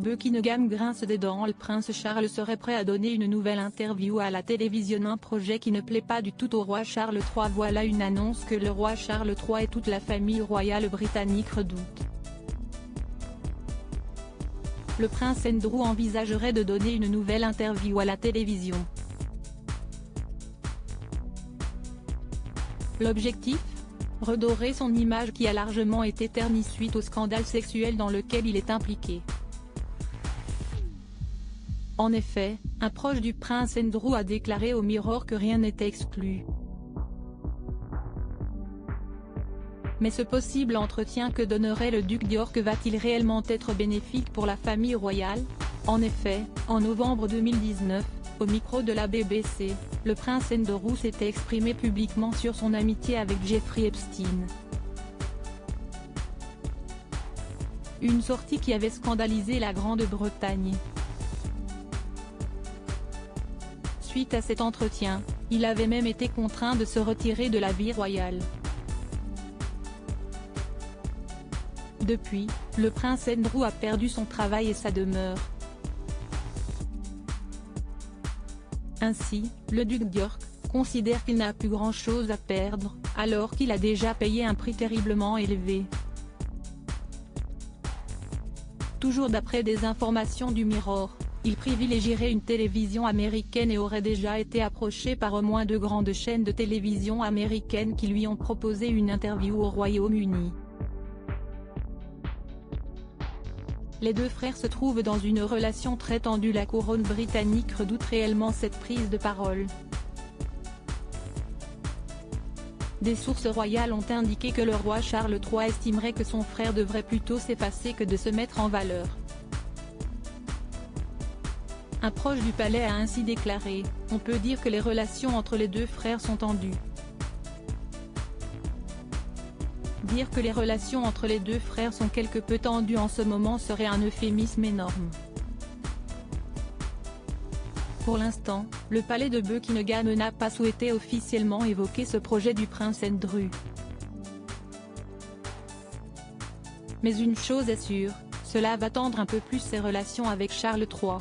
Buckingham grince des dents. Le prince Charles serait prêt à donner une nouvelle interview à la télévision, un projet qui ne plaît pas du tout au roi Charles III. Voilà une annonce que le roi Charles III et toute la famille royale britannique redoutent. Le prince Andrew envisagerait de donner une nouvelle interview à la télévision. L'objectif ? Redorer son image qui a largement été ternie suite au scandale sexuel dans lequel il est impliqué. En effet, un proche du prince Andrew a déclaré au Mirror que rien n'était exclu. Mais ce possible entretien que donnerait le duc d'York va-t-il réellement être bénéfique pour la famille royale ? En effet, en novembre 2019, au micro de la BBC, le prince Andrew s'était exprimé publiquement sur son amitié avec Jeffrey Epstein. Une sortie qui avait scandalisé la Grande-Bretagne. Suite à cet entretien, il avait même été contraint de se retirer de la vie royale. Depuis, le prince Andrew a perdu son travail et sa demeure. Ainsi, le duc d'York considère qu'il n'a plus grand-chose à perdre, alors qu'il a déjà payé un prix terriblement élevé. Toujours d'après des informations du Mirror, il privilégierait une télévision américaine et aurait déjà été approché par au moins 2 grandes chaînes de télévision américaines qui lui ont proposé une interview au Royaume-Uni. Les deux frères se trouvent dans une relation très tendue. La couronne britannique redoute réellement cette prise de parole. Des sources royales ont indiqué que le roi Charles III estimerait que son frère devrait plutôt s'effacer que de se mettre en valeur. Un proche du palais a ainsi déclaré : « On peut dire que les relations entre les deux frères sont tendues. » Dire que les relations entre les deux frères sont quelque peu tendues en ce moment serait un euphémisme énorme. Pour l'instant, le palais de Buckingham n'a pas souhaité officiellement évoquer ce projet du prince Andrew. Mais une chose est sûre, cela va tendre un peu plus ses relations avec Charles III.